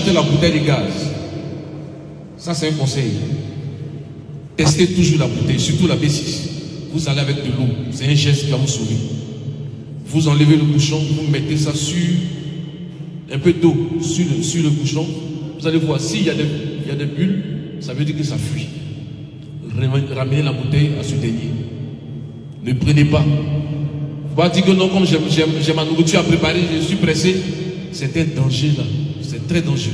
achetez la bouteille de gaz, ça c'est un conseil. Testez toujours la bouteille, surtout la B6. Vous allez avec de l'eau, c'est un geste qui va vous sauver. Vous enlevez le bouchon, vous mettez ça sur un peu d'eau sur le bouchon. Vous allez voir, s'il y a des bulles, ça veut dire que ça fuit. Ramenez la bouteille à ce dernier. Ne prenez pas. Vous ne pouvez pas dire que non, comme j'ai ma nourriture à préparer, je suis pressé. C'est un danger là. C'est très dangereux.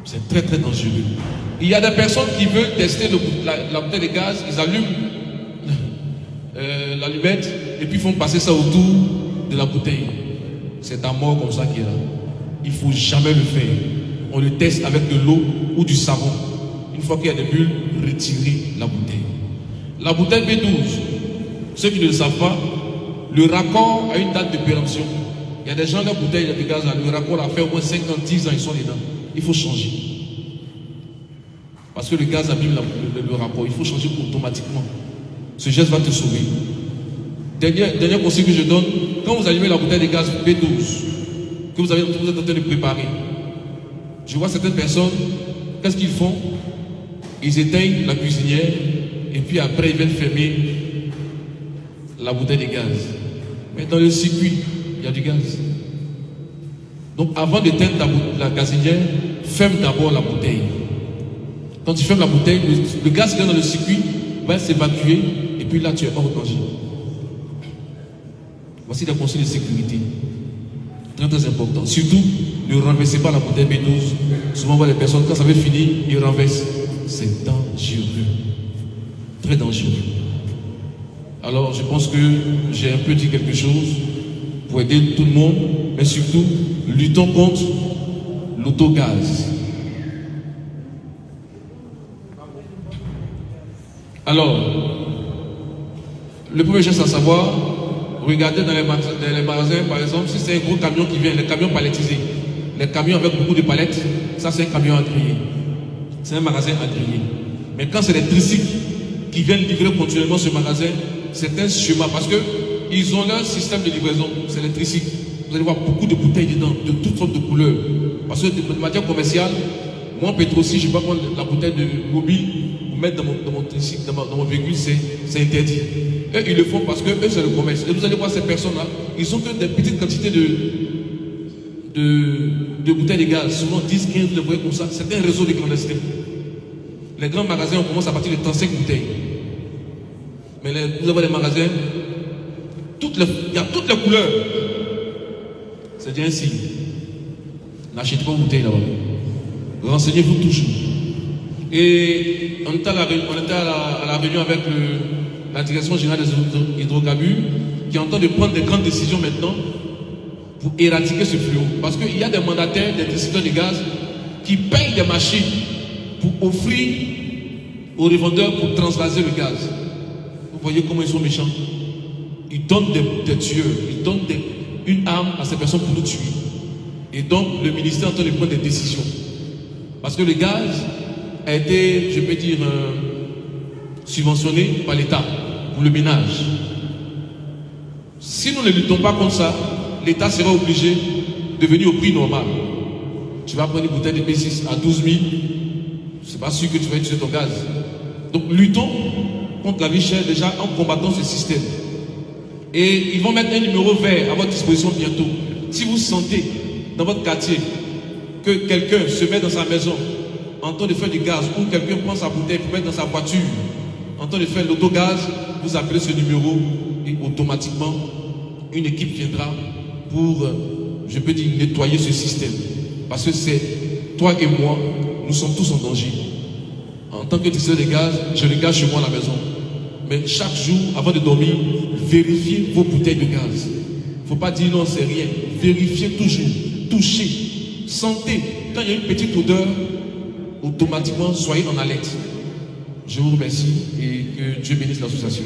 C'est très très dangereux. Il y a des personnes qui veulent tester la bouteille de gaz, ils allument l'allumette et puis font passer ça autour de la bouteille. C'est à mort comme ça qu'il est là. Il ne faut jamais le faire. On le teste avec de l'eau ou du savon. Une fois qu'il y a des bulles, retirez la bouteille. La bouteille B12, ceux qui ne le savent pas, le raccord a une date de péremption. Il y a des gens, leur bouteille de gaz, le raccord a fait au moins 50, 10 ans, ils sont dedans. Il faut changer. Parce que le gaz abîme le raccord. Il faut changer automatiquement. Ce geste va te sauver. Dernier conseil que je donne, quand vous allumez la bouteille de gaz B12, que vous êtes en train de préparer, je vois certaines personnes, qu'est-ce qu'ils font? Ils éteignent la cuisinière et puis après ils viennent fermer la bouteille de gaz. Mais dans le circuit, il y a du gaz. Donc avant d'éteindre la gazinière, ferme d'abord la bouteille. Quand tu fermes la bouteille, le gaz qui est dans le circuit va s'évacuer et puis là tu es hors danger. Voici des conseils de sécurité. Très très important. Surtout, ne renversez pas la bouteille B12. Souvent on voit les personnes, quand ça veut finir, ils renversent. C'est dangereux. Très dangereux. Alors je pense que j'ai un peu dit quelque chose pour aider tout le monde, mais surtout, luttons contre l'autogaz. Alors, le premier geste à savoir, regardez dans les magasins, par exemple, si c'est un gros camion qui vient, les camions palettisés, les camions avec beaucoup de palettes, ça c'est un camion à griller. C'est un magasin à griller. Mais quand c'est les tricycles qui viennent livrer continuellement ce magasin, c'est un schéma parce qu'ils ont leur système de livraison, c'est les tricycles. Vous allez voir beaucoup de bouteilles dedans, de toutes sortes de couleurs. Parce que de matière commerciale, moi, Petro, si je ne vais pas prendre la bouteille de mobile, pour mettre dans mon tricycle, dans mon véhicule, c'est interdit. Eux, ils le font parce que eux, c'est le commerce. Et vous allez voir ces personnes-là, ils ont que des petites quantités de bouteilles de gaz, souvent 10, 15, vous les voyez comme ça. C'est un réseau de clandestins. Les grands magasins, on commence à partir de 35 bouteilles. Mais vous avez des magasins, il y a toutes les couleurs. C'est déjà un signe. N'achetez pas une bouteille là-bas. Renseignez-vous toujours. Et on était à la réunion avec la direction générale des hydrocarbures qui est en train de prendre des grandes décisions maintenant pour éradiquer ce fléau. Parce qu'il y a des mandataires, des distributeurs de gaz qui payent des machines pour offrir aux revendeurs pour transvaser le gaz. Vous voyez comment ils sont méchants. Ils donnent des tueurs, ils donnent une arme à ces personnes pour nous tuer. Et donc le ministère est en train de prendre des décisions. Parce que le gaz a été, je peux dire, subventionné par l'État pour le ménage. Si nous ne luttons pas contre ça, l'État sera obligé de venir au prix normal. Tu vas prendre une bouteille de B6 à 12 000, c'est pas sûr que tu vas utiliser ton gaz. Donc luttons contre la vie chère déjà en combattant ce système. Et ils vont mettre un numéro vert à votre disposition bientôt. Si vous sentez dans votre quartier que quelqu'un se met dans sa maison en train de faire du gaz ou quelqu'un prend sa bouteille pour mettre dans sa voiture en train de faire l'autogaz, vous appelez ce numéro et automatiquement une équipe viendra pour, je peux dire, nettoyer ce système. Parce que c'est toi et moi, nous sommes tous en danger. En tant que distributeur de gaz, je le gaz chez moi à la maison. Mais chaque jour, avant de dormir, vérifiez vos bouteilles de gaz. Il ne faut pas dire non, c'est rien. Vérifiez toujours, touchez, sentez. Quand il y a une petite odeur, automatiquement, soyez en alerte. Je vous remercie et que Dieu bénisse l'association.